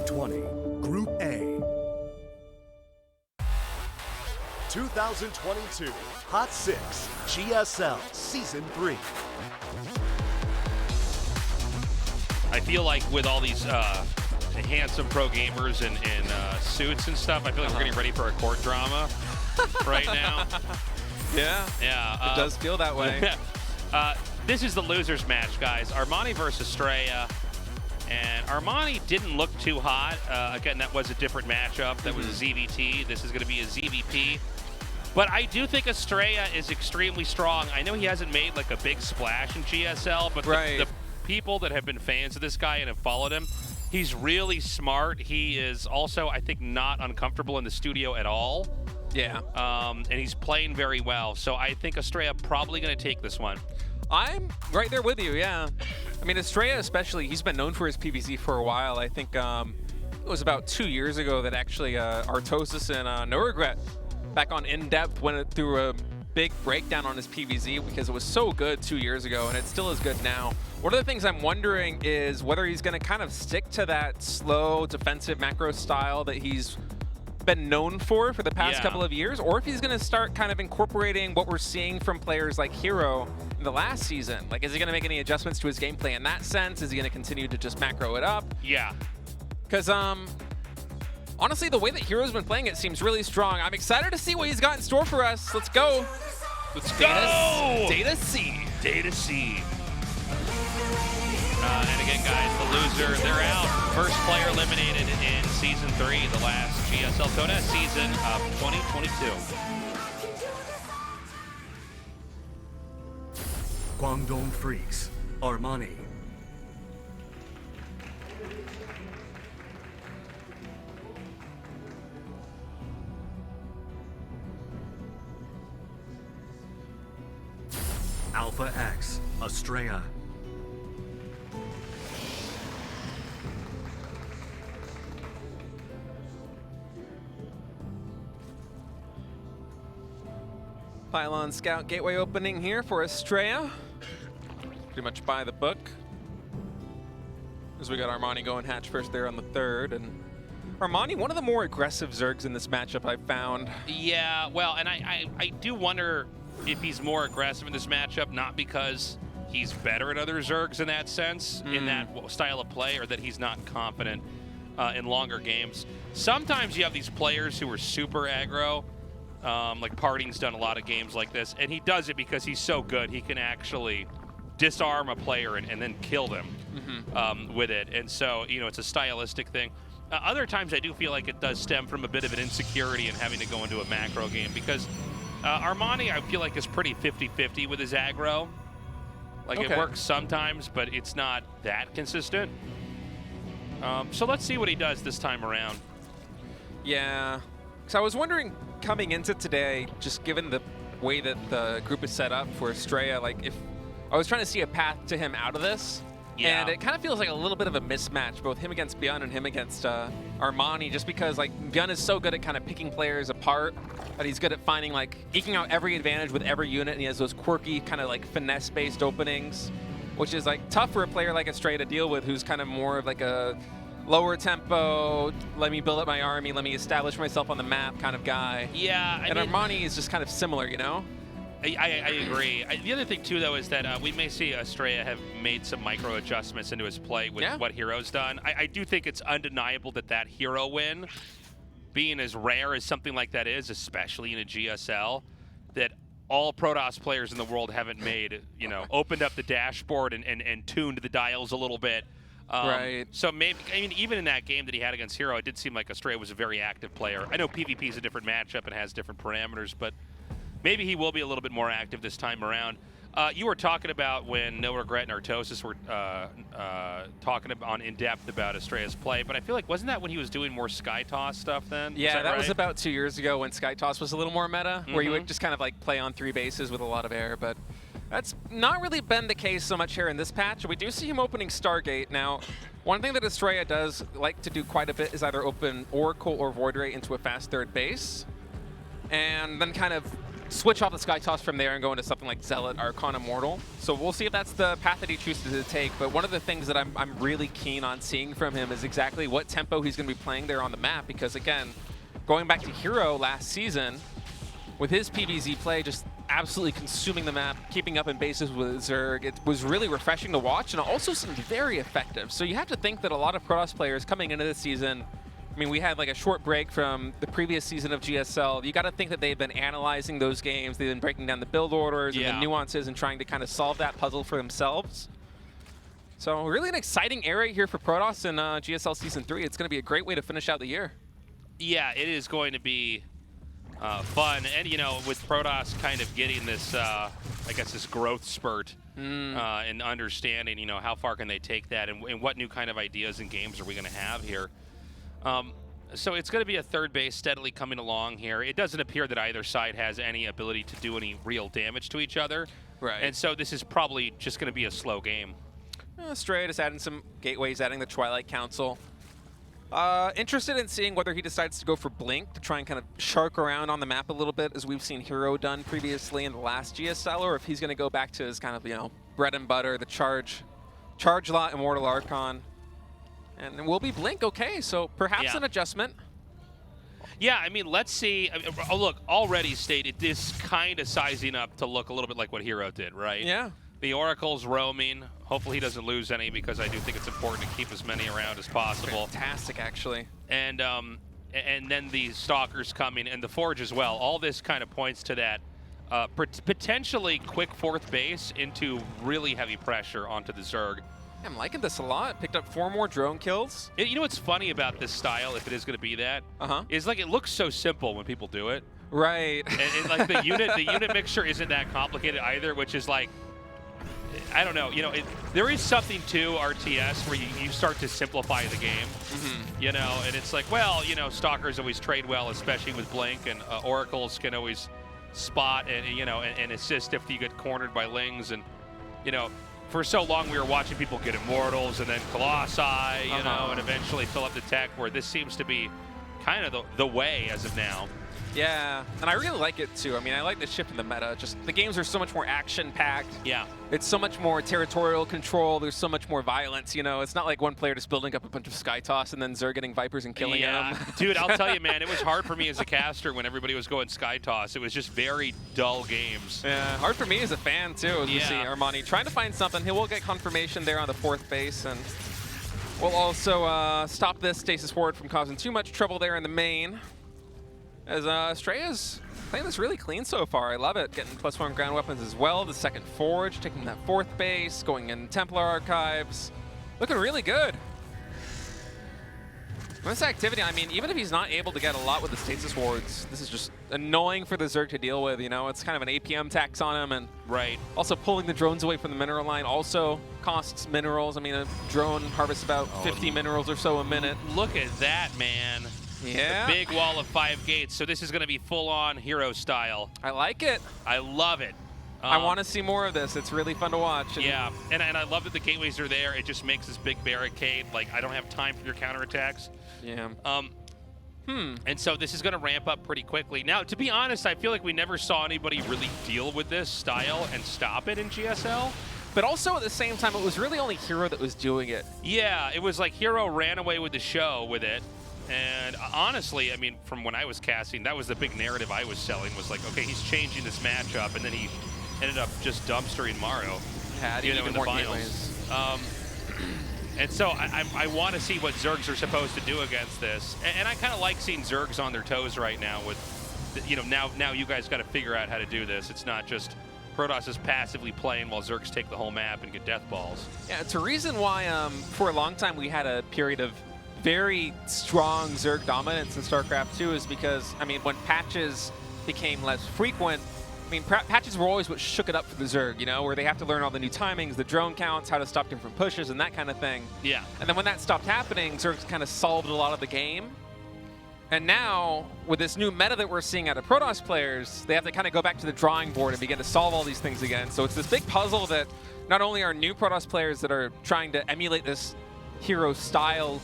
2020, Group A. 2022 Hot 6 GSL Season 3. I feel like with all these handsome pro gamers in suits and stuff, I feel like we're getting ready for a court drama right now. Yeah, it does feel that way. This is the losers match, guys. Armani versus Astrea. And Armani didn't look too hot. Again, that was a different matchup. That was a ZVT. This is going to be a ZVP. But I do think Astrea is extremely strong. I know he hasn't made like a big splash in GSL, but the people that have been fans of this guy and have followed him, he's really smart. He is also, I think, not uncomfortable in the studio at all. Yeah. And he's playing very well. So I think Astrea probably going to take this one. I'm right there with you, yeah. I mean, Astrea especially, he's been known for his PvZ for a while. I think it was about 2 years ago that actually Artosis and No Regret back on In Depth went through a big breakdown on his PvZ because it was so good 2 years ago, and it still is good now. One of the things I'm wondering is whether he's going to kind of stick to that slow defensive macro style that he's been known for the past couple of years, or if he's going to start kind of incorporating what we're seeing from players like Hero in the last season. Like, is he going to make any adjustments to his gameplay in that sense? Is he going to continue to just macro it up? Yeah. Because, honestly, the way that Hero's been playing it seems really strong. I'm excited to see what he's got in store for us. Let's go. Let's go. Data C. Data C. And again, guys, the loser, they're out. First player eliminated in Season 3, the last GSL Protoss season of 2022. Guangdong Freaks, Armani. Alpha X, Astrea. Pylon Scout Gateway opening here for Astrea. Pretty much by the book. As we got Armani going hatch first there on the third. And Armani, one of the more aggressive Zergs in this matchup I've found. Yeah, well, and I do wonder if he's more aggressive in this matchup, not because he's better at other Zergs in that sense, in that style of play, or that he's not confident in longer games. Sometimes you have these players who are super aggro. Like Parting's done a lot of games like this, and he does it because he's so good. He can actually disarm a player and then kill them with it. And so, you know, it's a stylistic thing. Other times I do feel like it does stem from a bit of an insecurity in having to go into a macro game, because Armani, I feel like, is pretty 50-50 with his aggro. Like, it works sometimes, but it's not that consistent. So let's see what he does this time around. Yeah. So I was wondering, coming into today, just given the way that the group is set up for Astrea, like, if I was trying to see a path to him out of this. Yeah. And it kind of feels like a little bit of a mismatch, both him against ByuN and him against Armani, just because, like, ByuN is so good at kind of picking players apart, that he's good at finding, like, eking out every advantage with every unit, and he has those quirky kind of, like, finesse-based openings, which is, like, tough for a player like Astrea to deal with, who's kind of more of, like, a lower tempo, let me build up my army, let me establish myself on the map kind of guy. Yeah, and Armani is just kind of similar, you know? I agree. The other thing, too, though, is that we may see Astrea have made some micro adjustments into his play with what Hero's done. I do think it's undeniable that that Hero win, being as rare as something like that is, especially in a GSL, that all Protoss players in the world haven't made, you know, opened up the dashboard and tuned the dials a little bit. Right. So maybe, I mean, even in that game that he had against Hero, it did seem like Astrea was a very active player. I know PvP is a different matchup and has different parameters, but maybe he will be a little bit more active this time around. You were talking about when No Regret and Artosis were talking on In Depth about Astrea's play, but I feel like, wasn't that when he was doing more Sky Toss stuff then? Yeah, that was about 2 years ago when Sky Toss was a little more meta, where you would just kind of like play on 3 bases with a lot of air, but that's not really been the case so much here in this patch. We do see him opening Stargate. Now, one thing that Astrea does like to do quite a bit is either open Oracle or Void Ray into a fast third base, and then kind of switch off the Sky Toss from there and go into something like Zealot, Archon, Immortal. So we'll see if that's the path that he chooses to take. But one of the things that I'm really keen on seeing from him is exactly what tempo he's going to be playing there on the map. Because again, going back to Hero last season, with his PvZ play just absolutely consuming the map, keeping up in bases with Zerg, it was really refreshing to watch and also seemed very effective. So you have to think that a lot of Protoss players coming into this season, I mean, we had like a short break from the previous season of GSL. You got to think that they've been analyzing those games. They've been breaking down the build orders and the nuances and trying to kind of solve that puzzle for themselves. So really an exciting area here for Protoss in GSL Season 3. It's going to be a great way to finish out the year. Yeah, it is going to be fun. And, you know, with Protoss kind of getting this, I guess, this growth spurt and understanding, you know, how far can they take that and what new kind of ideas and games are we going to have here. So it's going to be a third base steadily coming along here. It doesn't appear that either side has any ability to do any real damage to each other. Right. And so this is probably just going to be a slow game. Astrea just adding some gateways, adding the Twilight Council. Interested in seeing whether he decides to go for Blink to try and kind of shark around on the map a little bit, as we've seen Hero done previously in the last GSL, or if he's going to go back to his kind of, you know, bread and butter, the charge lot, Immortal Archon. And it will be Blink, okay, so perhaps an adjustment. Yeah, I mean, let's see. I mean, oh, look, already stated, this kind of sizing up to look a little bit like what Hero did, right? Yeah. The Oracle's roaming. Hopefully he doesn't lose any, because I do think it's important to keep as many around as possible. Fantastic, actually. And then the Stalkers coming, and the Forge as well. All this kind of points to that potentially quick fourth base into really heavy pressure onto the Zerg. I'm liking this a lot. Picked up 4 more drone kills. You know what's funny about this style, if it is going to be that, is like it looks so simple when people do it. Right. And like the unit mixture isn't that complicated either, which is like, I don't know, you know, there is something to RTS where you start to simplify the game, you know, and it's like, well, you know, Stalkers always trade well, especially with Blink, and Oracles can always spot and, you know, and assist if you get cornered by Lings, and, you know, for so long we were watching people get Immortals and then Colossi, you know, and eventually fill up the tech, where this seems to be kind of the way as of now. Yeah, and I really like it too. I mean, I like the shift in the meta. Just the games are so much more action-packed. Yeah. It's so much more territorial control. There's so much more violence, you know. It's not like one player just building up a bunch of Sky Toss and then Zerg getting Vipers and killing them. Dude, I'll tell you, man, it was hard for me as a caster when everybody was going Sky Toss. It was just very dull games. Yeah, hard for me as a fan too, as we see Armani trying to find something. He will get confirmation there on the 4th base, and we'll also stop this Stasis Ward from causing too much trouble there in the main. As Astrea's playing this really clean so far. I love it. Getting +1 ground weapons as well. The 2nd Forge, taking that 4th base, going in Templar Archives. Looking really good. This activity, I mean, even if he's not able to get a lot with the Stasis Wards, this is just annoying for the Zerg to deal with, you know? It's kind of an APM tax on him, and also pulling the drones away from the mineral line also costs minerals. I mean, a drone harvests about 50 minerals or so a minute. Look at that, man. Yeah. The big wall of 5 gates. So this is going to be full-on Hero style. I like it. I love it. I want to see more of this. It's really fun to watch. And yeah, and I love that the gateways are there. It just makes this big barricade. Like, I don't have time for your counterattacks. Yeah. And so this is going to ramp up pretty quickly. Now, to be honest, I feel like we never saw anybody really deal with this style and stop it in GSL. But also at the same time, it was really only Hero that was doing it. Yeah, it was like Hero ran away with the show with it. And honestly, I mean, from when I was casting, that was the big narrative I was selling, was like, okay, he's changing this matchup, and then he ended up just dumpstering Mario, you know, in the finals. And so I want to see what Zergs are supposed to do against this. And I kind of like seeing Zergs on their toes right now with, you know, now you guys got to figure out how to do this. It's not just Protoss is passively playing while Zergs take the whole map and get death balls. Yeah, it's a reason why for a long time we had a period of very strong Zerg dominance in StarCraft 2, is because, I mean, when patches became less frequent, I mean, patches were always what shook it up for the Zerg, you know, where they have to learn all the new timings, the drone counts, how to stop different pushes, and that kind of thing. Yeah. And then when that stopped happening, Zergs kind of solved a lot of the game. And now, with this new meta that we're seeing out of Protoss players, they have to kind of go back to the drawing board and begin to solve all these things again. So it's this big puzzle that not only are new Protoss players that are trying to emulate this Hero style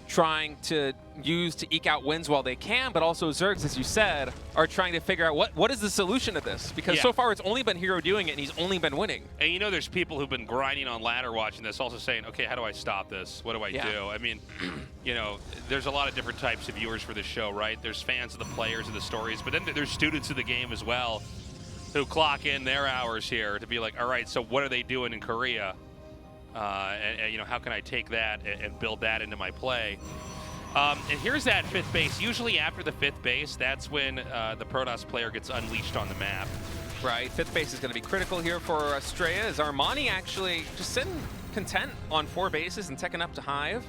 trying to use to eke out wins while they can, but also Zergs, as you said, are trying to figure out what is the solution to this, because so far it's only been Hero doing it, and he's only been winning. And you know there's people who've been grinding on ladder watching this also saying, okay, how do I stop this? What do I do? I mean, you know, there's a lot of different types of viewers for this show, right? There's fans of the players and the stories, but then there's students of the game as well who clock in their hours here to be like, all right, so what are they doing in Korea? And you know, how can I take that and build that into my play? And here's that 5th base. Usually after the 5th base, that's when the Protoss player gets unleashed on the map. Right, 5th base is going to be critical here for Astrea, as Armani actually just sitting content on 4 bases and teching up to Hive.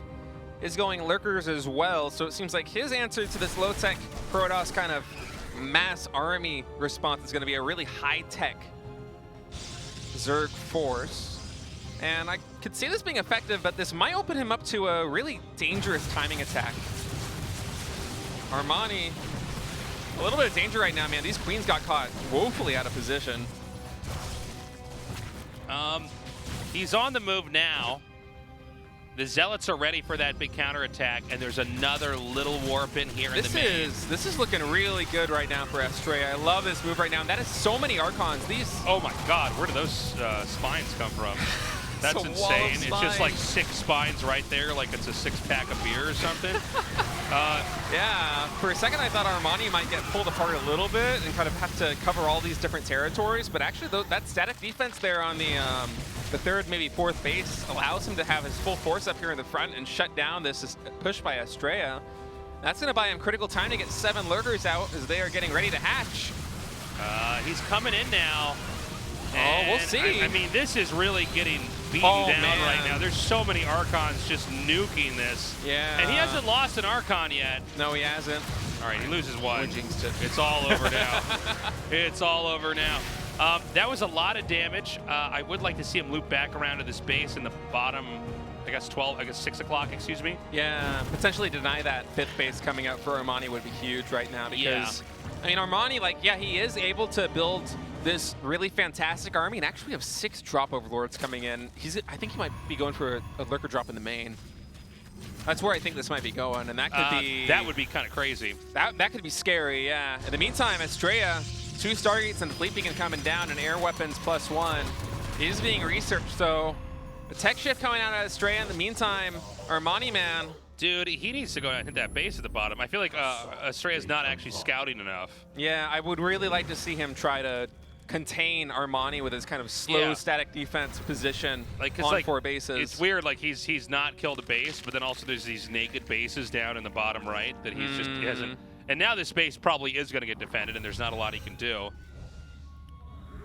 Is going lurkers as well, so it seems like his answer to this low-tech Protoss kind of mass army response is going to be a really high-tech Zerg force. And I could see this being effective, but this might open him up to a really dangerous timing attack. Armani, a little bit of danger right now, man. These queens got caught woefully out of position. He's on the move now. The Zealots are ready for that big counterattack, and there's another little warp in here in the main. This is looking really good right now for Astrea. I love this move right now. And that is so many Archons. These. Oh my God, where do those spines come from? That's insane. It's just like 6 spines right there, like it's a 6-pack of beer or something. Yeah, for a second I thought Armani might get pulled apart a little bit and kind of have to cover all these different territories, but actually that static defense there on the 3rd, maybe 4th base allows him to have his full force up here in the front and shut down this push by Astrea. That's going to buy him critical time to get 7 lurkers out as they are getting ready to hatch. He's coming in now. Oh, we'll see. I mean, this is really getting beaten down right now. There's so many Archons just nuking this. Yeah. And he hasn't lost an Archon yet. No, he hasn't. All right, he loses one. It's all over now. It's all over now. That was a lot of damage. I would like to see him loop back around to this base in the bottom, I guess 6 o'clock, excuse me. Yeah, potentially deny that 5th base coming out for Armani would be huge right now because, I mean, Armani, like, yeah, he is able to build this really fantastic army, and actually we have 6 drop overlords coming in. I think he might be going for a lurker drop in the main. That's where I think this might be going, and that could be... That would be kind of crazy. That could be scary, yeah. In the meantime, Astrea, 2 Stargates and Fleet Beacon coming down, and air weapons +1 is being researched, so the tech shift coming out of Astrea. In the meantime, Armani, man. Dude, he needs to go and hit that base at the bottom. I feel like Astrea's not actually scouting enough. Yeah, I would really like to see him try to contain Armani with his kind of slow static defense position on 4 bases. It's weird, like he's not killed a base, but then also there's these naked bases down in the bottom right that he hasn't. And now this base probably is going to get defended, and there's not a lot he can do.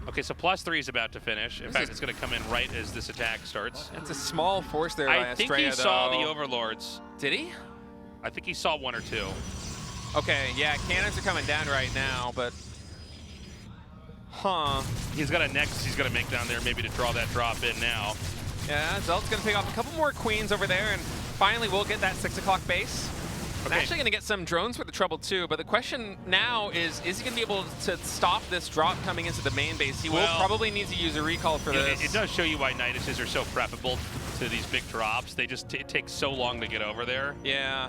Okay, so +3 is about to finish. In fact, it's going to come in right as this attack starts. It's a small force there by Astrea, I think he saw the Overlords. Did he? I think he saw 1 or 2. Okay, yeah, cannons are coming down right now, but... He's got a next he's going to make down there maybe to draw that drop in now. Yeah, Zelt's going to pick off a couple more queens over there, and finally we'll get that 6 o'clock base. Okay. Actually going to get some drones for the trouble too, but the question now is he going to be able to stop this drop coming into the main base? He will probably need to use a recall for this. It does show you why Niduses are so preppable to these big drops. They just it takes so long to get over there. Yeah.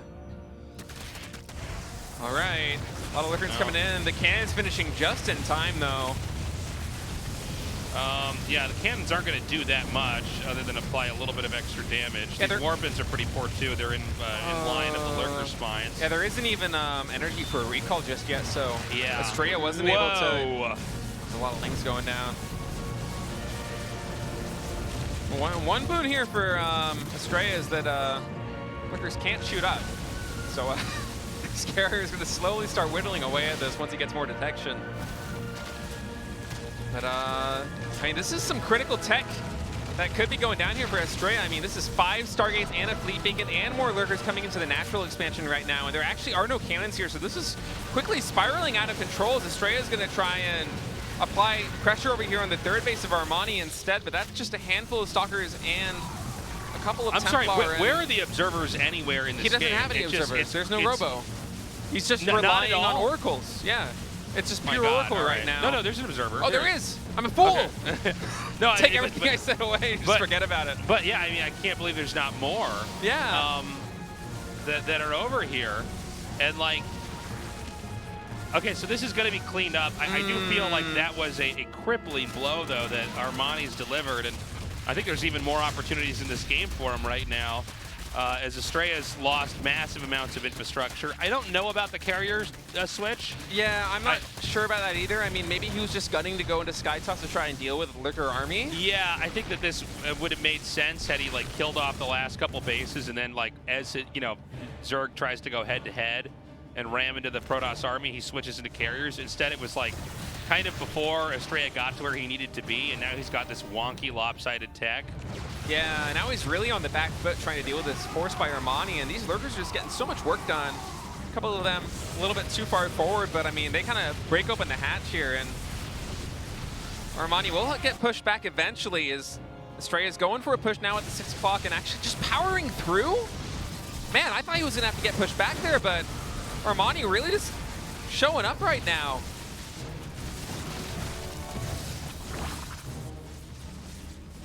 All right, a lot of lurkers coming in. The cannon's finishing just in time though. Yeah, the cannons aren't going to do that much other than apply a little bit of extra damage. These Warbins are pretty poor too. They're in line of the lurker spines. Yeah, there isn't even energy for a recall just yet, so Astrea wasn't able to. There's a lot of things going down. One boon here for Astrea is that lurkers can't shoot up. So this carrier is going to slowly start whittling away at this once he gets more detection. But, I mean, this is some critical tech that could be going down here for Astrea. I mean, this is 5 Stargates and a Fleet Beacon and more lurkers coming into the natural expansion right now. And there actually are no cannons here, so this is quickly spiraling out of control as Astrea is going to try and apply pressure over here on the 3rd base of Armani instead. But that's just a handful of Stalkers and a couple of Templar. I'm sorry, where are the observers anywhere in this game? He doesn't have any observers. There's no Robo. He's just relying on oracles. Yeah. It's just pure Oracle right now. No, there's an observer. Oh, there is. I'm a fool. Okay. No, take everything I said away. Just forget about it. But yeah, I mean, I can't believe there's not more. Yeah. that are over here. And like, okay, so this is going to be cleaned up. I do feel like that was a crippling blow, though, that Armani's delivered. And I think there's even more opportunities in this game for him right now, as Astrea's lost massive amounts of infrastructure. I don't know about the carrier switch. Yeah, I'm not sure about that either. I mean, maybe he was just gunning to go into Skytoss to try and deal with Lurker Army. Yeah, I think that this would have made sense had he like killed off the last couple bases, and then like as it, you know, Zerg tries to go head-to-head and ram into the Protoss army, he switches into carriers. Instead, it was like kind of before Astrea got to where he needed to be, and now he's got this wonky, lopsided tech. Yeah, now he's really on the back foot trying to deal with this force by Armani, and these Lurkers are just getting so much work done. A couple of them a little bit too far forward, but I mean, they kind of break open the hatch here, and Armani will get pushed back eventually as Astrea is going for a push now at the 6 o'clock and actually just powering through. Man, I thought he was going to have to get pushed back there, but Armani really just showing up right now.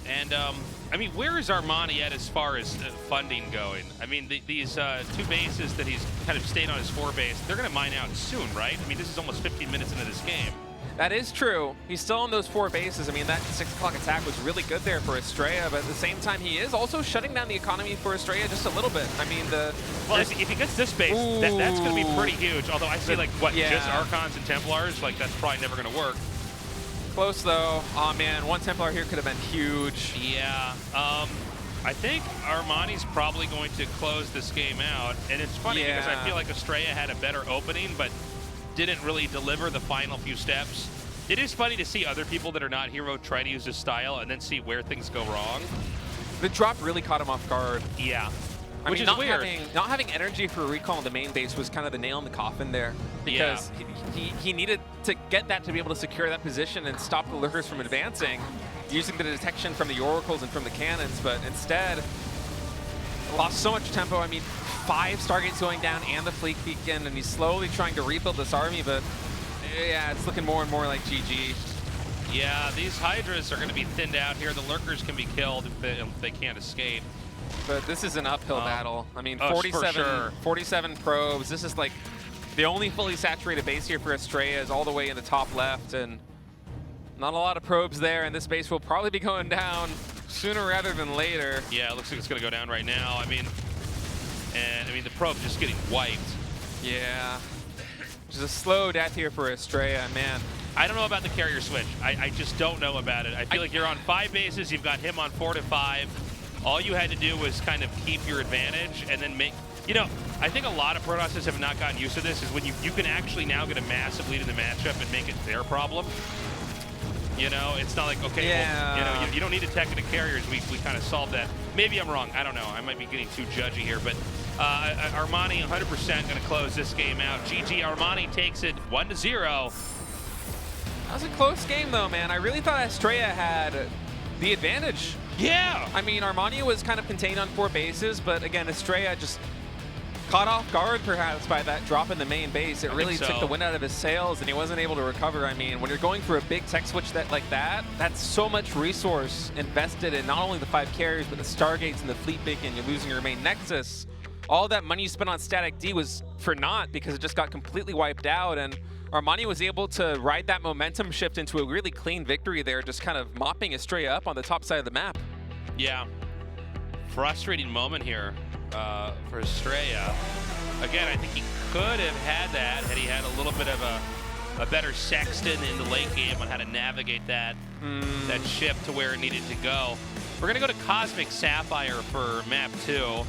And, I mean, where is Armani at as far as funding going? I mean, these 2 bases that he's kind of stayed on his 4 base, they're going to mine out soon, right? I mean, this is almost 15 minutes into this game. That is true. He's still on those 4 bases. I mean, that 6 o'clock attack was really good there for Astrea, but at the same time, he is also shutting down the economy for Astrea just a little bit. I mean, well, if he gets this base, that's going to be pretty huge. Although I see, like, what, yeah, just Archons and Templars? Like, that's probably never going to work. Close, though. Oh, man, 1 Templar here could have been huge. Yeah. I think Armani's probably going to close this game out. And it's funny because I feel like Astrea had a better opening, but didn't really deliver the final few steps. It is funny to see other people that are not hero try to use this style and then see where things go wrong. The drop really caught him off guard. Yeah. Which is weird. Not having energy for a recall on the main base was kind of the nail in the coffin there. Because he needed to get that to be able to secure that position and stop the Lurkers from advancing using the detection from the Oracles and from the cannons, but instead lost so much tempo. I mean, 5 Stargates going down and the Fleet Beacon, and he's slowly trying to rebuild this army, but yeah, it's looking more and more like GG. Yeah, these Hydras are going to be thinned out here. The Lurkers can be killed if they can't escape. But this is an uphill battle. I mean, for sure. 47 probes. This is like the only fully saturated base here for Astrea is all the way in the top left, and not a lot of probes there, and this base will probably be going down sooner rather than later. Yeah, it looks like it's going to go down right now. I mean, the probe just getting wiped. Yeah. Just a slow death here for Astrea, man. I don't know about the carrier switch. I just don't know about it. I feel like you're on 5 bases, you've got him on 4 to 5. All you had to do was kind of keep your advantage and then make, you know, I think a lot of Protosses have not gotten used to this, is when you can actually now get a massive lead in the matchup and make it their problem. You know, it's not like, okay, well, you know, you don't need to tech into carriers. We kind of solved that. Maybe I'm wrong. I don't know. I might be getting too judgy here, but Armani 100% going to close this game out. GG, Armani takes it 1-0. That was a close game, though, man. I really thought Astrea had the advantage. Yeah. I mean, Armani was kind of contained on 4 bases, but again, Astrea just caught off guard, perhaps, by that drop in the main base. It really took the wind out of his sails, and he wasn't able to recover. I mean, when you're going for a big tech switch like that, that's so much resource invested in not only the 5 carriers, but the Stargates and the Fleet Beacon. You're losing your main Nexus. All that money you spent on Static D was for naught because it just got completely wiped out, and Armani was able to ride that momentum shift into a really clean victory there, just kind of mopping Astrea up on the top side of the map. Yeah. Frustrating moment here for Astrea. Again, I think he could have had that had he had a little bit of a better sexton in the late game on how to navigate that shift to where it needed to go. We're going to go to Cosmic Sapphire for map 2.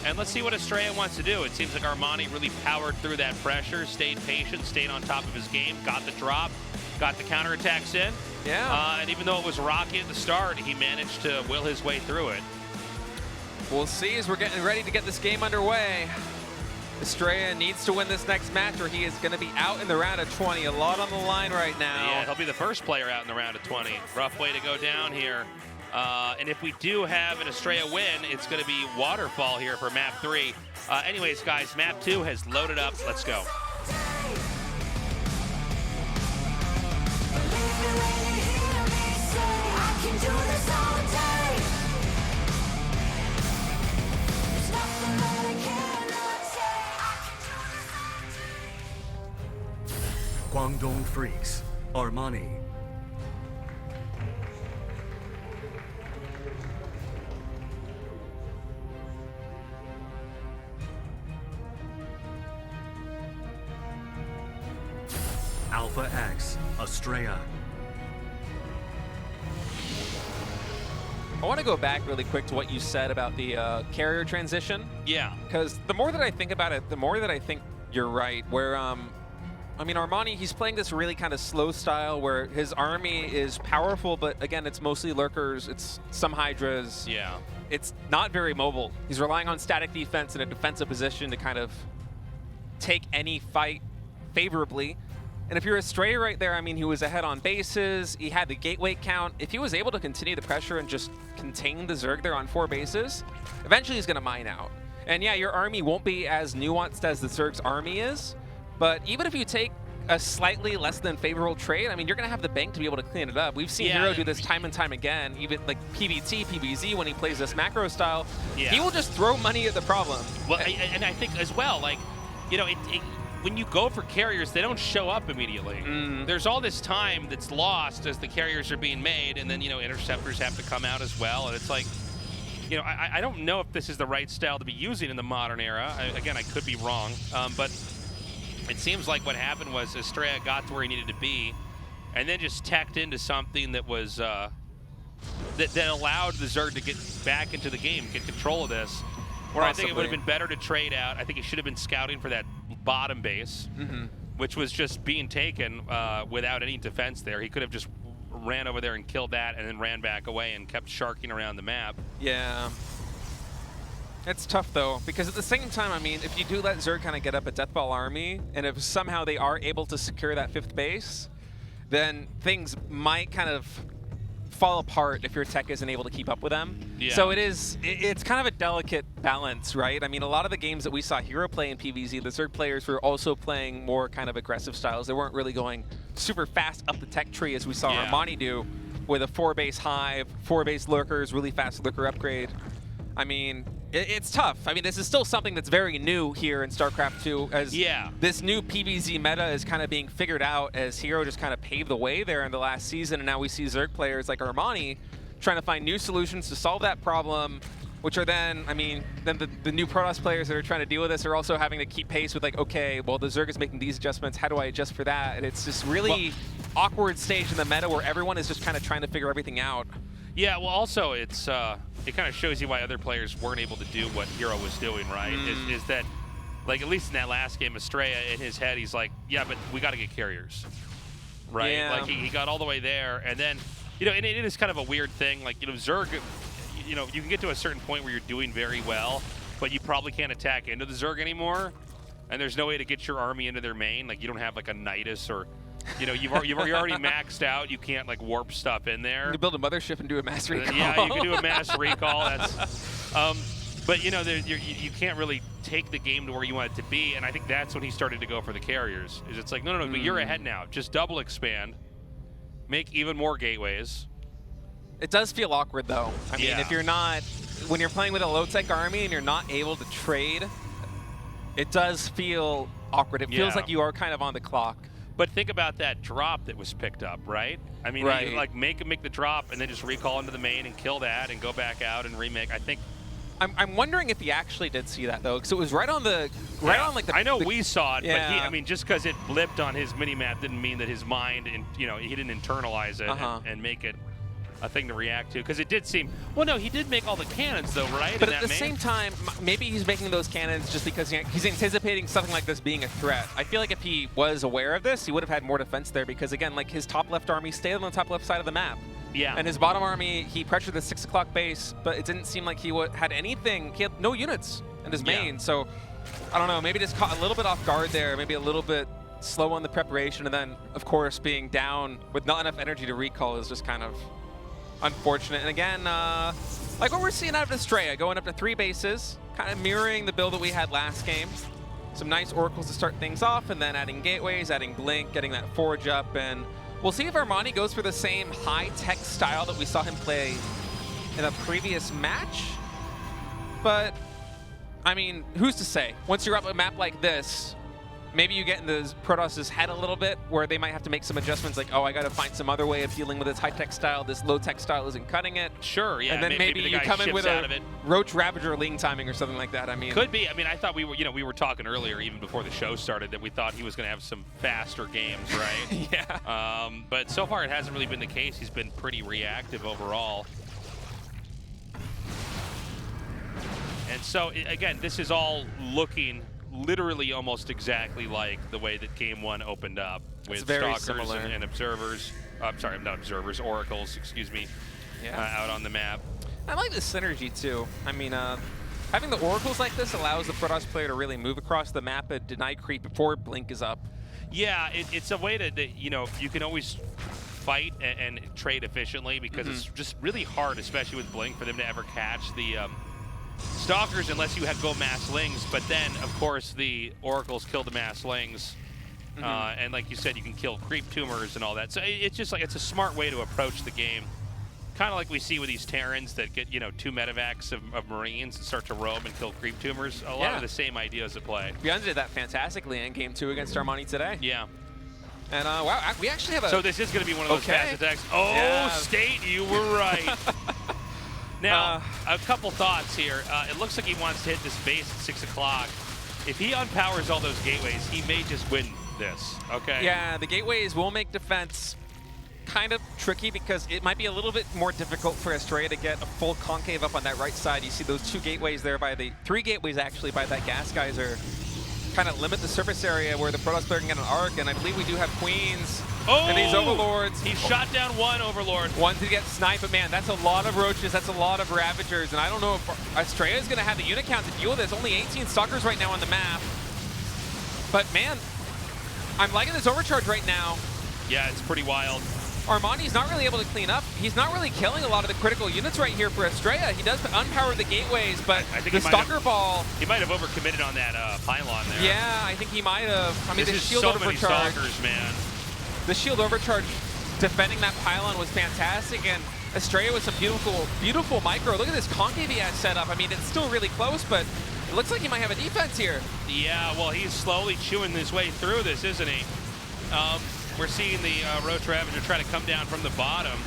And let's see what Astrea wants to do. It seems like Armani really powered through that pressure, stayed patient, stayed on top of his game, got the drop, got the counterattacks in. Yeah. And even though it was rocky at the start, he managed to will his way through it. We'll see as we're getting ready to get this game underway. Astrea needs to win this next match or he is going to be out in the round of 20. A lot on the line right now. Yeah, he'll be the first player out in the round of 20. Rough way to go down here. And if we do have an Astrea win, it's going to be Waterfall here for map 3. Anyways, guys, map 2 has loaded up. Let's go. Guangdong Freaks, Armani. Alpha X, Astrea. I want to go back really quick to what you said about the carrier transition. Yeah. Because the more that I think about it, the more that I think you're right. Where, I mean, Armani, he's playing this really kind of slow style where his army is powerful, but again, it's mostly lurkers, it's some hydras. Yeah. It's not very mobile. He's relying on static defense in a defensive position to kind of take any fight favorably. And if you're Astrea right there, I mean, he was ahead on bases, he had the gateway count. If he was able to continue the pressure and just contain the Zerg there on 4 bases, eventually he's going to mine out. And yeah, your army won't be as nuanced as the Zerg's army is, but even if you take a slightly less than favorable trade, I mean, you're going to have the bank to be able to clean it up. We've seen Hero do this time and time again, even like PVT, PVZ, when he plays this macro style, he will just throw money at the problem. Well, and I think as well, like, you know, when you go for carriers, they don't show up immediately. There's all this time that's lost as the carriers are being made, and then, you know, interceptors have to come out as well. And it's like, you know, I don't know if this is the right style to be using in the modern era. Again, I could be wrong, but it seems like what happened was Astrea got to where he needed to be, and then just teched into something that was that allowed the Zerg to get back into the game, get control of this. Where I think it would have been better to trade out. I think he should have been scouting for that bottom base, which was just being taken without any defense there. He could have just ran over there and killed that and then ran back away and kept sharking around the map. Yeah. It's tough, though, because at the same time, I mean, if you do let Zerg kind of get up a Deathball army, and if somehow they are able to secure that 5th base, then things might kind of fall apart if your tech isn't able to keep up with them. Yeah. So it's kind of a delicate balance, right? I mean, a lot of the games that we saw Hero play in PvZ, the Zerg players were also playing more kind of aggressive styles. They weren't really going super fast up the tech tree as we saw Armani do with a 4-base hive, 4-base lurkers, really fast lurker upgrade. I mean, it's tough. I mean, this is still something that's very new here in StarCraft 2, as this new PvZ meta is kind of being figured out as Hero just kind of paved the way there in the last season, and now we see Zerg players like Armani trying to find new solutions to solve that problem, which are then, I mean, then the new Protoss players that are trying to deal with this are also having to keep pace with like, okay, well, the Zerg is making these adjustments, how do I adjust for that? And it's this really awkward stage in the meta where everyone is just kind of trying to figure everything out. Yeah, well, also, it's it kind of shows you why other players weren't able to do what Hero was doing, right? Is that, like, at least in that last game, Astrea, in his head, he's like, yeah, but we got to get carriers, right? Yeah. Like, he got all the way there, and then, you know, and it is kind of a weird thing. Like, you know, Zerg, you know, you can get to a certain point where you're doing very well, but you probably can't attack into the Zerg anymore, and there's no way to get your army into their main. Like, you don't have, like, a Nidus or... You know, you're already maxed out. You can't like warp stuff in there. You can build a mothership and do a mass recall. Yeah, you can do a mass recall. That's, but you know, you can't really take the game to where you want it to be. And I think that's when he started to go for the carriers. Is it's like, no, but you're ahead now. Just double expand, make even more gateways. It does feel awkward though. I mean, if you're not, when you're playing with a low tech army and you're not able to trade, it does feel awkward. It feels like you are kind of on the clock. But think about that drop that was picked up, right? I mean, you, like make the drop and then just recall into the main and kill that and go back out and remake. I think. I'm wondering if he actually did see that though, because it was right on the like the. I know we saw it, but I mean, just because it blipped on his mini map didn't mean that his mind and he didn't internalize it and make it a thing to react to, because it did seem. Well, no, he did make all the cannons though, right? But at the same time, maybe he's making those cannons just because he's anticipating something like this being a threat. I feel like if he was aware of this, he would have had more defense there, because again, like his top left army stayed on the top left side of the map. Yeah. And his bottom army, he pressured the 6 o'clock base, but it didn't seem like he had anything. He had no units in his main, so I don't know. Maybe just caught a little bit off guard there. Maybe a little bit slow on the preparation, and then of course being down with not enough energy to recall is just kind of unfortunate. And again, like what we're seeing out of Astrea, going up to 3 bases, kind of mirroring the build that we had last game. Some nice oracles to start things off, and then adding gateways, adding blink, getting that forge up, and we'll see if Armani goes for the same high-tech style that we saw him play in a previous match. But, I mean, who's to say? Once you're up a map like this, maybe you get in the Protoss' head a little bit, where they might have to make some adjustments, like, oh, I got to find some other way of dealing with this high-tech style. This low-tech style isn't cutting it. Sure, yeah. And then maybe the you guy come in with out a of it. Roach Ravager Ling timing or something like that. I mean, Could be. I mean, I thought we were talking earlier, even before the show started, that we thought he was going to have some faster games, right? yeah. But so far, it hasn't really been the case. He's been pretty reactive overall. And so, again, this is all looking literally almost exactly like the way that Game 1 opened up with Stalkers and Observers. I'm sorry, not Observers, Oracles, excuse me, out on the map. I like the synergy, too. I mean, having the Oracles like this allows the Protoss player to really move across the map and deny creep before Blink is up. Yeah, it's a way that, you know, you can always fight and trade efficiently, because it's just really hard, especially with Blink, for them to ever catch the Stalkers unless you go mass lings. But then, of course, the Oracles kill the mass lings. And like you said, you can kill creep tumors and all that. So it's just like, it's a smart way to approach the game. Kind of like we see with these Terrans that get, you know, 2 medevacs of Marines and start to roam and kill creep tumors. A lot of the same ideas at play. ByuN did that fantastically in Game 2 against Armani today. Yeah. And wow, we actually have a... So this is going to be one of those fast attacks. Oh, State, you were right. Now, a couple thoughts here. It looks like he wants to hit this base at 6 o'clock. If he unpowers all those gateways, he may just win this, okay? Yeah, the gateways will make defense kind of tricky, because it might be a little bit more difficult for Astrea to get a full concave up on that right side. You see those 2 gateways there by the... 3 gateways, actually, by that gas geyser. Kind of limit the surface area where the Protoss player can get an arc, and I believe we do have Queens and these Overlords. He shot down 1 Overlord. 1 to get sniped, but man, that's a lot of Roaches, that's a lot of Ravagers, and I don't know if Astrea is going to have the unit count to deal with this. Only 18 Stalkers right now on the map. But man, I'm liking this overcharge right now. Yeah, it's pretty wild. Armani's not really able to clean up. He's not really killing a lot of the critical units right here for Astrea. He does unpower the gateways, but I think the Stalker ball... He might have overcommitted on that pylon there. Yeah, I think he might have. I mean, the shield so overcharge... many Stalkers, man. The shield overcharge defending that pylon was fantastic, and Astrea with some beautiful, beautiful micro. Look at this concave he has set up. I mean, it's still really close, but it looks like he might have a defense here. Yeah, well, he's slowly chewing his way through this, isn't he? We're seeing the Roach Ravager try to come down from the bottom.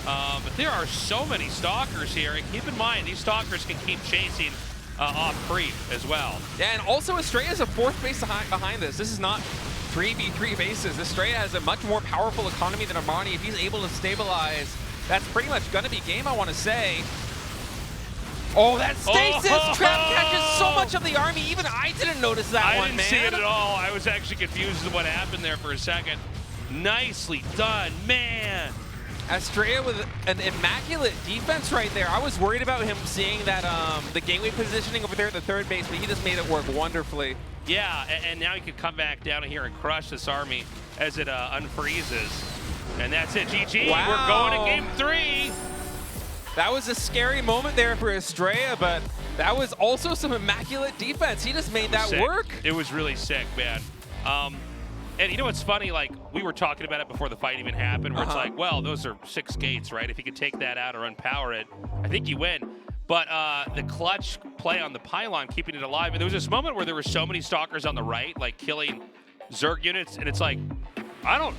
But there are so many Stalkers here, and keep in mind, these Stalkers can keep chasing off creep as well. Yeah, and also Astrea is a 4th base behind this. This is not 3v3 bases. Astrea has a much more powerful economy than Armani. If he's able to stabilize, that's pretty much going to be game, I want to say. Oh, that stasis trap catches so much of the army. Even I didn't notice that one, man. I didn't see it at all. I was actually confused with what happened there for a second. Nicely done, man. Astrea with an immaculate defense right there. I was worried about him seeing that the gateway positioning over there at the 3rd base, but he just made it work wonderfully. Yeah, and now he could come back down here and crush this army as it unfreezes. And that's it, GG. Wow. We're going to Game 3. That was a scary moment there for Astrea, but that was also some immaculate defense. He just made that work. It was really sick, man. And you know what's funny? Like, we were talking about it before the fight even happened, where it's like, well, those are 6 gates, right? If you could take that out or unpower it, I think you win. But the clutch play on the pylon, keeping it alive. And there was this moment where there were so many Stalkers on the right, like killing Zerg units, and it's like, I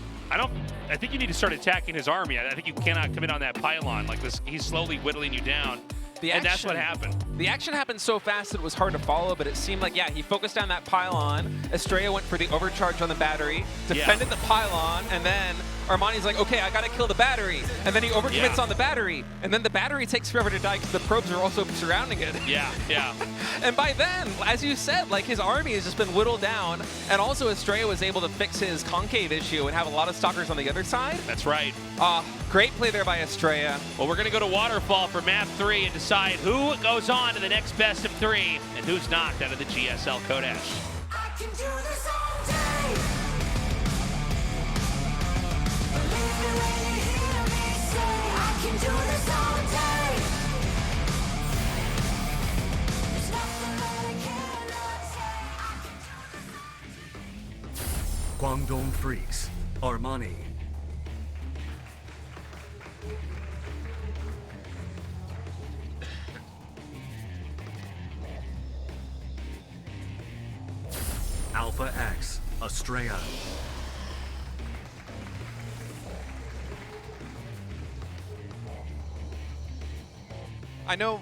think you need to start attacking his army. I think you cannot commit on that pylon. Like this, he's slowly whittling you down. And that's what happened. The action happened so fast that it was hard to follow, but it seemed like, yeah, he focused on that pylon. Astrea went for the overcharge on the battery, defended the pylon, and then Armani's like, okay, I gotta kill the battery. And then he overcommits on the battery, and then the battery takes forever to die because the probes are also surrounding it. Yeah, yeah. And by then, as you said, like his army has just been whittled down, and also Astrea was able to fix his concave issue and have a lot of Stalkers on the other side. That's right. Great play there by Astrea. Well, we're gonna go to Waterfall for map 3 and decide who goes on to the next best of 3 and who's knocked out of the GSL Kodash. I can do this all day. Believe me when you hear me say I can do this all day. There's nothing that I cannot say. Guangdong Freaks, Armani. Alpha X, Astrea. I know,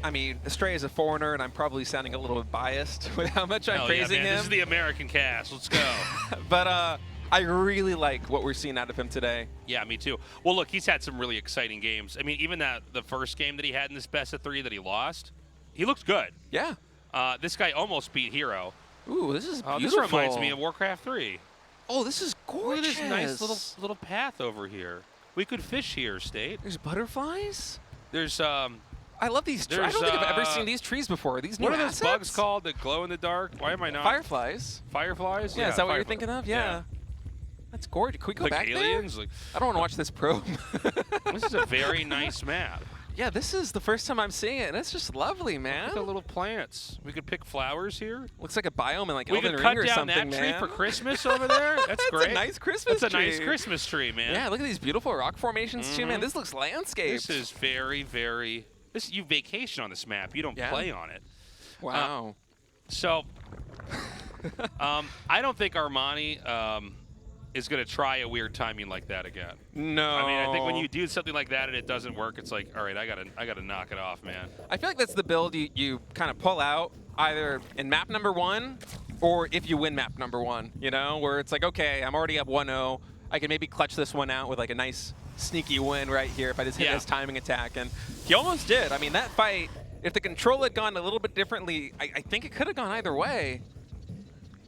I mean, Astrea is a foreigner, and I'm probably sounding a little bit biased with how much I'm Hell praising yeah, man. him. This is the American cast. Let's go. But I really like what we're seeing out of him today. Yeah, me too. Well, look, he's had some really exciting games. I mean, even the first game that he had in this best of 3 that he lost, he looked good. Yeah. This guy almost beat Hero. Ooh, this is beautiful. This reminds me of Warcraft 3. Oh, this is Look gorgeous. at this nice little path over here. We could fish here, State. There's butterflies? There's I love these trees. I don't think I've ever seen these trees before. These new what are those assets? bugs called that glow in the dark? Why am I not? Fireflies. Fireflies? Yeah, is that what you're fireflies. thinking of? Yeah. That's gorgeous. Can we go Like back aliens? there? Like, I don't want to watch this probe. this is a very nice map. Yeah, this is the first time I'm seeing it, and it's just lovely, man. Look at the little plants. We could pick flowers here. Looks like a biome in like We Elden could Ring cut or down something, that tree man. for Christmas over there. That's great. That's a nice Christmas That's a tree. nice Christmas tree, man. Yeah, look at these beautiful rock formations too, man. This looks landscape. This is very, very. You vacation on this map. You don't Yeah. play on it. Wow. So, I don't think Armani is going to try a weird timing like that again. No. I mean, I think when you do something like that and it doesn't work, it's like, all right, I gotta knock it off, man. I feel like that's the build you kind of pull out either in map number 1 or if you win map number 1, you know, where it's like, okay, I'm already up 1-0. I can maybe clutch this one out with like a nice sneaky win right here if I just hit Yeah. this timing attack. And he almost did. I mean, that fight, if the control had gone a little bit differently, I think it could have gone either way.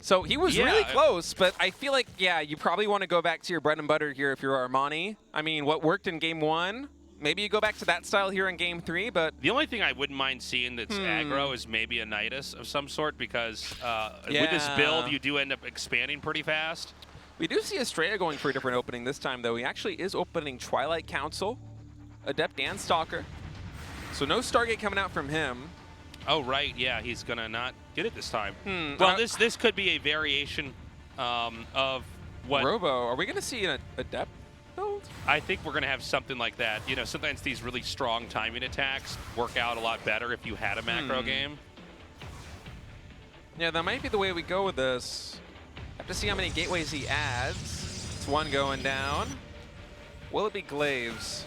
So he was Yeah. really close, but I feel like, yeah, you probably want to go back to your bread and butter here if you're Armani. I mean, what worked in game 1, maybe you go back to that style here in game 3, but The only thing I wouldn't mind seeing that's aggro is maybe a Nidus of some sort because with this Yeah. build, you do end up expanding pretty fast. we do see Astrea going for a different opening this time, though. He actually is opening Twilight Council, Adept, and Stalker. So no Stargate coming out from him. Oh, right. Yeah, he's going to not get it this time. Well, Well, this could be a variation of what Robo, are we going to see an Adept build? I think we're going to have something like that. You know, sometimes these really strong timing attacks work out a lot better if you had a macro game. Yeah, that might be the way we go with this. Have to see how many gateways he adds. It's one going down. Will it be Glaives?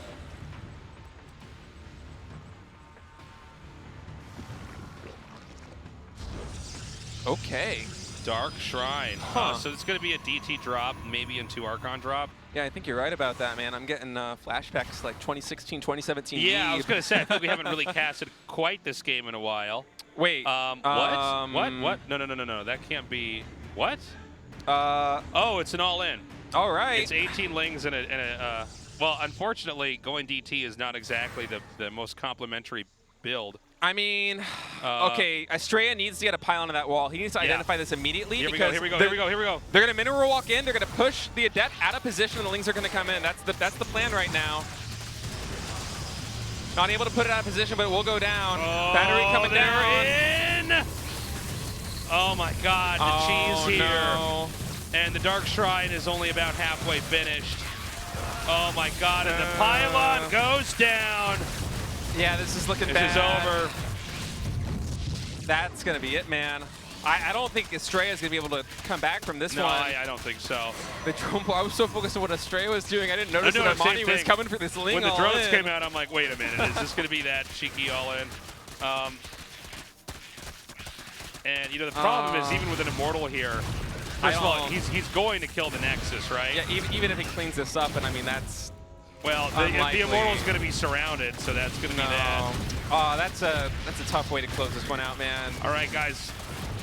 Okay. Dark Shrine. Huh. So it's going to be a DT drop, maybe into Archon drop. Yeah, I think you're right about that, man. I'm getting flashbacks like 2016, 2017. Yeah, I was Eve. going to say, I think we haven't really casted quite this game in a while. Wait. What? What? No. That can't be. What? Oh, it's an all-in. All right. It's 18 lings and a well, unfortunately, going DT is not exactly the most complimentary build. I mean, okay, Astrea needs to get a pile onto that wall. He needs to identify this immediately. Here we go. They're going to mineral walk in. They're going to push the Adept out of position, and the Lings are going to come in. That's the plan right now. Not able to put it out of position, but it will go down. Battery coming down. In. Oh my God, the cheese here. No. And the Dark Shrine is only about halfway finished. Oh my God, and the pylon goes down. Yeah, this is looking bad. This is over. That's going to be it, man. I don't think Astrea is going to be able to come back from this No, one. I don't think so. The drone, I was so focused on what Astrea was doing, I didn't notice know, that same Armani was thing. coming for this Ling When the all drones in. came out, I'm like, wait a minute, is this going to be that cheeky all in? And you know, the problem is even with an Immortal here, first of all, he's going to kill the Nexus, right? Yeah, even if he cleans this up, and I mean, that's Well, unlikely. the Immortal's going to be surrounded, so that's going to be that. Oh, that's a tough way to close this one out, man. All right, guys,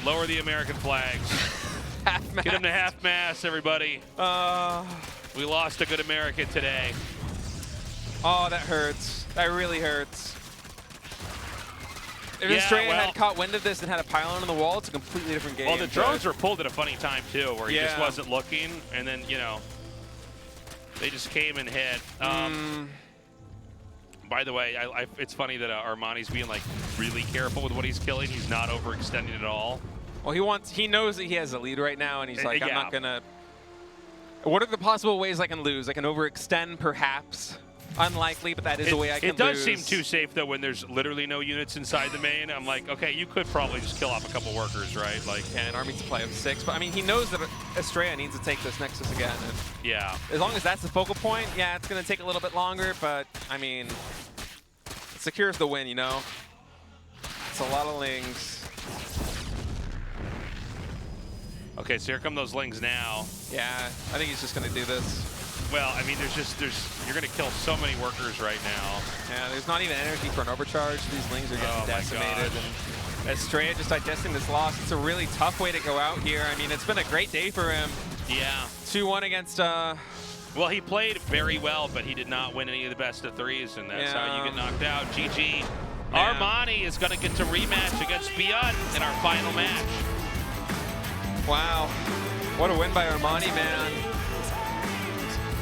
lower the American flags. Get them to half mast, everybody. We lost a good American today. Oh, that hurts. That really hurts. If Yeah, Astrea well- had caught wind of this and had a pylon on the wall, it's a completely different game. Well, the but- drones were pulled at a funny time, too, where he just Yeah. wasn't looking, and then, you know, they just came and hit. By the way, it's funny that Armani's being, like, really careful with what he's killing. He's not overextending at all. Well, he knows that he has a lead right now, and he's like, I'm yeah. not gonna. What are the possible ways I can lose? I can overextend, perhaps. unlikely, but that is a way I can It does lose. seem too safe though when there's literally no units inside the main. I'm like, okay, you could probably just kill off a couple workers, right? Like, Yeah, an army supply of 6, but I mean, he knows that Astrea needs to take this Nexus again. And yeah. as long as that's the focal point, yeah, it's going to take a little bit longer, but I mean, it secures the win, you know? It's a lot of lings. Okay, so here come those lings now. Yeah, I think he's just going to do this. Well, I mean, you're going to kill so many workers right now. Yeah, there's not even energy for an overcharge. These lings are getting Oh my decimated. gosh. And Astrea just digesting this loss. It's a really tough way to go out here. I mean, it's been a great day for him. Yeah. 2-1 against... Well, he played very well, but he did not win any of the best of threes, and that's how you get knocked out. GG. Man. Armani is going to get to rematch against ByuN in our final match. Wow. What a win by Armani, man.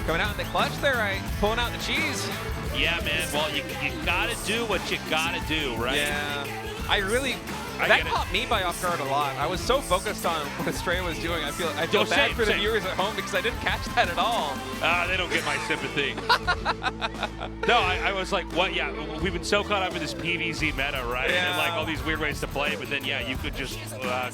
Coming out in the clutch there, right? Pulling out the cheese. Yeah, man. Well, you got to do what you got to do, right? Yeah. That get it. caught me by off guard a lot. I was so focused on what Astrea was doing. I feel Oh, bad same, for the same. viewers at home because I didn't catch that at all. They don't get my sympathy. No, I was like, what? Yeah, we've been so caught up in this PvZ meta, right? Yeah. And like all these weird ways to play, but then, yeah, you could just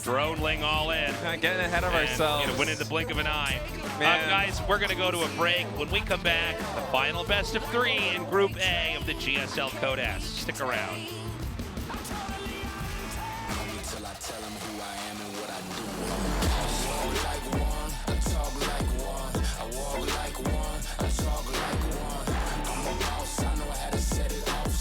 drone ling all in. Getting ahead of And, ourselves. you know, win in the blink of an eye. Man. Guys, we're going to go to a break. When we come back, the final best of 3 in Group A of the GSL Codas. Stick around.